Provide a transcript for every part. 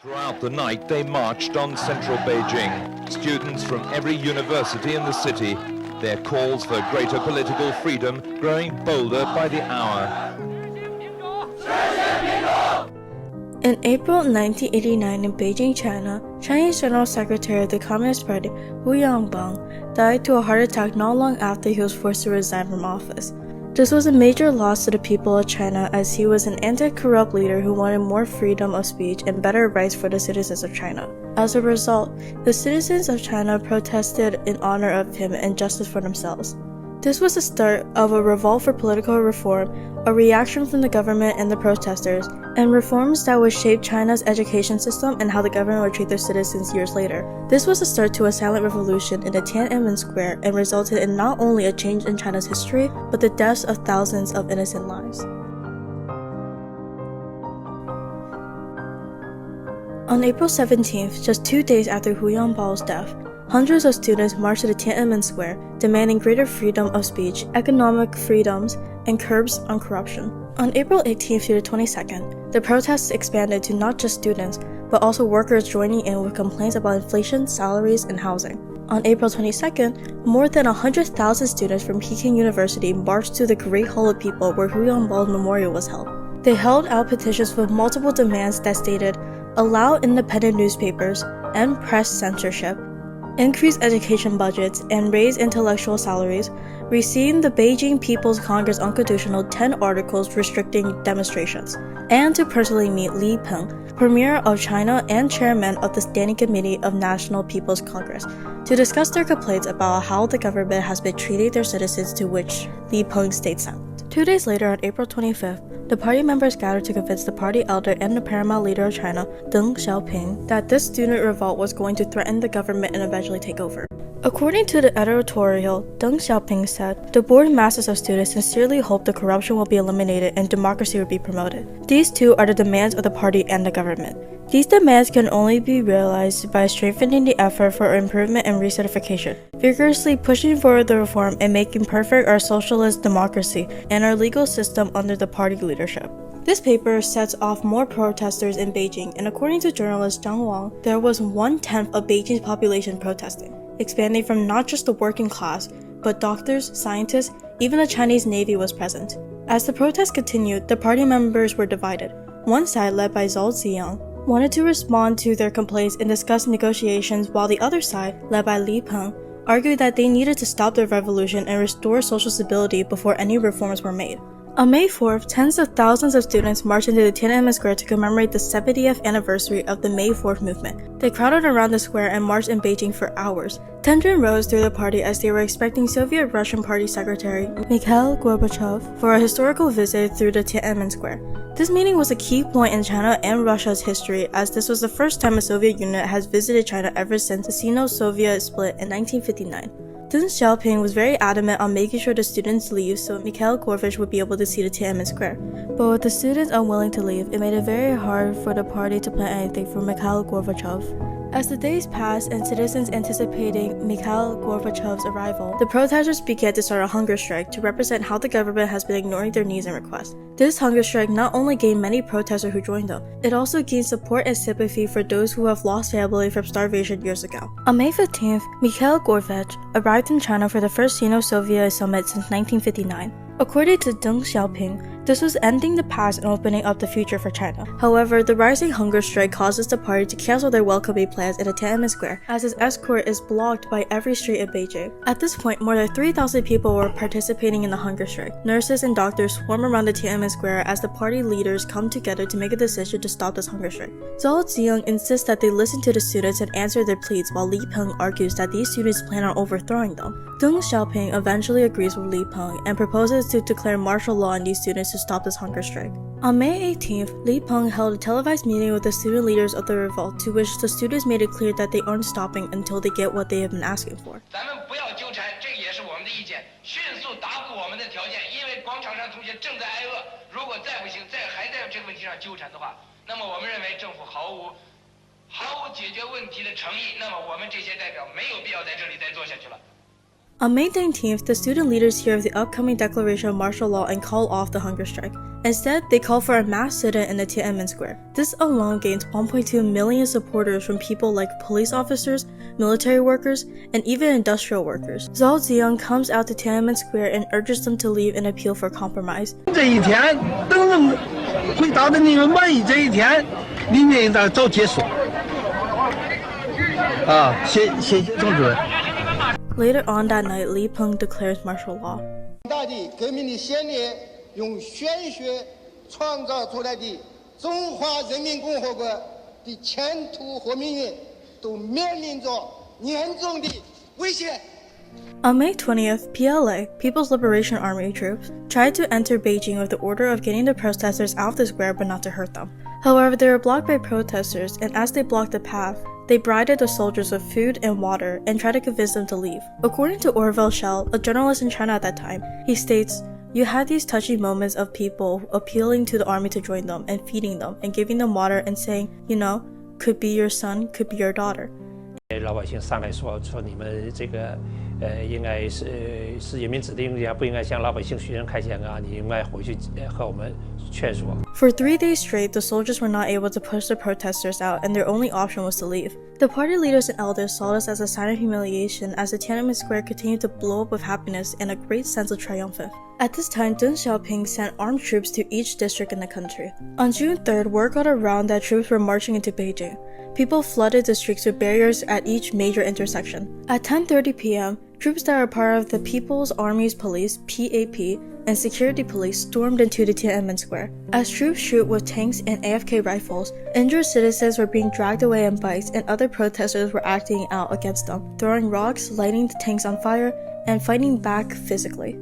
Throughout the night, they marched on central Beijing. Students from every university in the city, their calls for greater political freedom growing bolder by the hour. In April 1989 in Beijing, China, Chinese General Secretary of the Communist Party Hu Yangbang died to a heart attack not long after he was forced to resign from office. This was a major loss to the people of China as he was an anti-corrupt leader who wanted more freedom of speech and better rights for the citizens of China. As a result, the citizens of China protested in honor of him and justice for themselves. This was the start of a revolt for political reform, a reaction from the government and the protesters, and reforms that would shape China's education system and how the government would treat their citizens years later. This was the start to a silent revolution in the Tiananmen Square and resulted in not only a change in China's history, but the deaths of thousands of innocent lives. On April 17th, just 2 days after Hu Yangbang's death, hundreds of students marched to the Tiananmen Square, demanding greater freedom of speech, economic freedoms, and curbs on corruption. On April 18th to the 22nd, the protests expanded to not just students, but also workers joining in with complaints about inflation, salaries, and housing. On April 22nd, more than 100,000 students from Peking University marched to the Great Hall of People where Hu Yangbang's memorial was held. They held out petitions with multiple demands that stated, allow independent newspapers, end press censorship, increase education budgets, and raise intellectual salaries, receiving the Beijing People's Congress Unconstitutional 10 articles restricting demonstrations, and to personally meet Li Peng, Premier of China and Chairman of the Standing Committee of National People's Congress, to discuss their complaints about how the government has been treating their citizens, to which Li Peng stayed silent. 2 days later, on April 25th, the party members gathered to convince the party elder and the paramount leader of China, Deng Xiaoping, that this student revolt was going to threaten the government and eventually take over. According to the editorial, Deng Xiaoping said, the bored masses of students sincerely hope the corruption will be eliminated and democracy will be promoted. These two are the demands of the party and the government. These demands can only be realized by strengthening the effort for improvement and recertification, vigorously pushing forward the reform and making perfect our socialist democracy and our legal system under the party leadership. This paper sets off more protesters in Beijing, and according to journalist Zhang Wang, there was 1/10 of Beijing's population protesting, expanding from not just the working class, but doctors, scientists, even the Chinese Navy was present. As the protests continued, the party members were divided. One side, led by Zhao Ziyang, wanted to respond to their complaints and discuss negotiations, while the other side, led by Li Peng, argued that they needed to stop the revolution and restore social stability before any reforms were made. On May 4th, tens of thousands of students marched into the Tiananmen Square to commemorate the 70th anniversary of the May 4th movement. They crowded around the square and marched in Beijing for hours. Tension rose through the party as they were expecting Soviet Russian Party Secretary Mikhail Gorbachev for a historical visit through the Tiananmen Square. This meeting was a key point in China and Russia's history, as this was the first time a Soviet unit has visited China ever since the Sino-Soviet split in 1959. Deng Xiaoping was very adamant on making sure the students leave so Mikhail Gorbachev would be able to see the Tiananmen Square. But with the students unwilling to leave, it made it very hard for the party to plan anything for Mikhail Gorbachev. As the days passed and citizens anticipating Mikhail Gorbachev's arrival, the protesters began to start a hunger strike to represent how the government has been ignoring their needs and requests. This hunger strike not only gained many protesters who joined them, it also gained support and sympathy for those who have lost family from starvation years ago. On May 15th, Mikhail Gorbachev arrived in China for the first Sino-Soviet summit since 1959. According to Deng Xiaoping, this was ending the past and opening up the future for China. However, the rising hunger strike causes the party to cancel their welcoming plans in the Tiananmen Square, as its escort is blocked by every street in Beijing. At this point, more than 3,000 people were participating in the hunger strike. Nurses and doctors swarm around the Tiananmen Square as the party leaders come together to make a decision to stop this hunger strike. Zhao Ziyang insists that they listen to the students and answer their pleas, while Li Peng argues that these students plan on overthrowing them. Deng Xiaoping eventually agrees with Li Peng and proposes to declare martial law on these students to stop this hunger strike. On May 18th, Li Peng held a televised meeting with the student leaders of the revolt, to which the students made it clear that they aren't stopping until they get what they have been asking for. On May 19th, the student leaders hear of the upcoming declaration of martial law and call off the hunger strike. Instead, they called for a mass sit-in in the Tiananmen Square. This alone gained 1.2 million supporters from people like police officers, military workers, and even industrial workers. Zhao Ziyang comes out to Tiananmen Square and urges them to leave and appeal for compromise. 这一天等人回答的你们满意这一天，里面的早结束。谢谢同志。 Later on that night, Li Peng declares martial law. 大的革命的先烈用鲜血创造出来的中华人民共和国的前途和命运，都面临着严重的危险。 On May 20th, PLA, People's Liberation Army troops, tried to enter Beijing with the order of getting the protesters out of the square but not to hurt them. However, they were blocked by protesters, and as they blocked the path, they bribed the soldiers with food and water and tried to convince them to leave. According to Orville Schell, a journalist in China at that time, he states, "You had these touching moments of people appealing to the army to join them and feeding them and giving them water and saying, you know, could be your son, could be your daughter." 老百姓上来说你们这个应该是人民指定的，不应该向老百姓随人开枪啊！你应该回去和我们劝说。 For 3 days straight, the soldiers were not able to push the protesters out, and their only option was to leave. The party leaders and elders saw this as a sign of humiliation as the Tiananmen Square continued to blow up with happiness and a great sense of triumph. At this time, Deng Xiaoping sent armed troops to each district in the country. On June 3rd, word got around that troops were marching into Beijing. People flooded the streets with barriers at each major intersection. At 10:30 p.m., troops that were part of the People's Army's Police (PAP) and security police stormed into the Tiananmen Square. As troops shoot with tanks and AFK rifles, injured citizens were being dragged away on bikes and other protesters were acting out against them, throwing rocks, lighting the tanks on fire, and fighting back physically.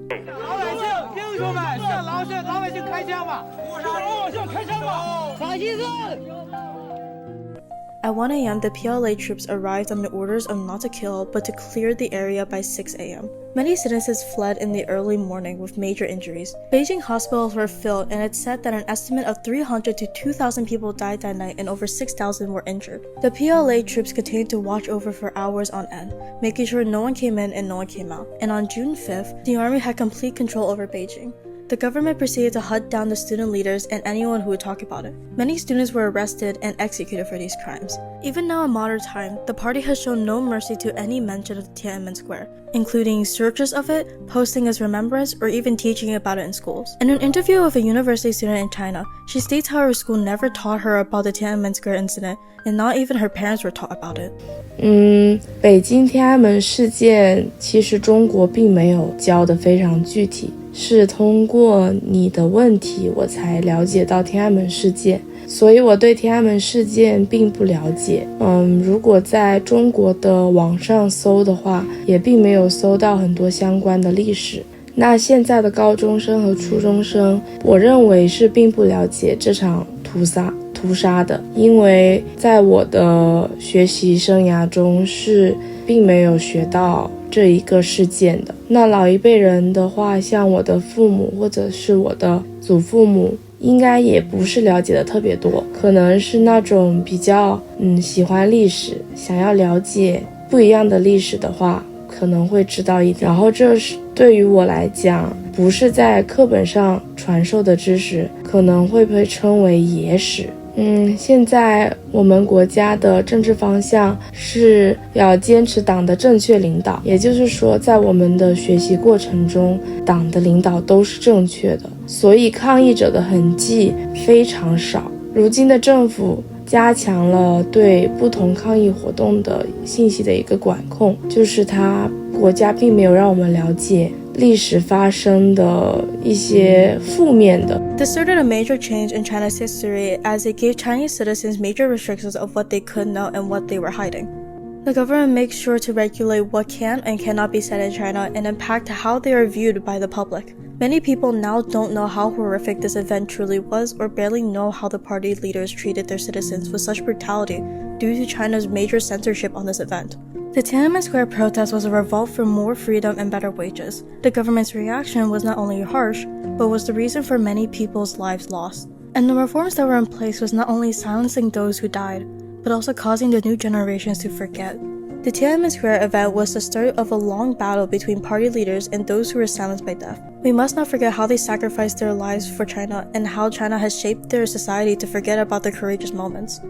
At 1 a.m., the PLA troops arrived on the orders of not to kill but to clear the area by 6 a.m. Many citizens fled in the early morning with major injuries. Beijing hospitals were filled, and it's said that an estimate of 300 to 2,000 people died that night and over 6,000 were injured. The PLA troops continued to watch over for hours on end, making sure no one came in and no one came out. And on June 5th, the army had complete control over Beijing. The government proceeded to hunt down the student leaders and anyone who would talk about it. Many students were arrested and executed for these crimes. Even now in modern time, the party has shown no mercy to any mention of the Tiananmen Square, including searches of it, posting as remembrance, or even teaching about it in schools. In an interview with a university student in China, she states how her school never taught her about the Tiananmen Square incident, and not even her parents were taught about it. 北京天安门事件其实中国并没有教得非常具体，是通过你的问题我才了解到天安门事件，所以我对天安门事件并不了解。如果在中国的网上搜的话，也并没有搜到很多相关的历史。那现在的高中生和初中生，我认为是并不了解这场屠杀的，因为在我的学习生涯中是并没有学到这一个事件的。那老一辈人的话，像我的父母或者是我的祖父母，应该也不是了解的特别多，可能是那种比较喜欢历史，想要了解不一样的历史的话，可能会知道一点。然后这是对于我来讲，不是在课本上传授的知识，可能会被称为野史。现在我们国家的政治方向是要坚持党的正确领导，也就是说在我们的学习过程中，党的领导都是正确的，所以抗议者的痕迹非常少。如今的政府加强了对不同抗议活动的信息的一个管控，就是他国家并没有让我们了解历史发生的一些负面的。This started a major change in China's history as it gave Chinese citizens major restrictions of what they could know and what they were hiding. The government makes sure to regulate what can and cannot be said in China and impact how they are viewed by the public. Many people now don't know how horrific this event truly was or barely know how the party leaders treated their citizens with such brutality due to China's major censorship on this event. The Tiananmen Square protest was a revolt for more freedom and better wages. The government's reaction was not only harsh, but was the reason for many people's lives lost. And the reforms that were in place was not only silencing those who died, but also causing the new generations to forget. The Tiananmen Square event was the start of a long battle between party leaders and those who were silenced by death. We must not forget how they sacrificed their lives for China and how China has shaped their society to forget about their courageous moments.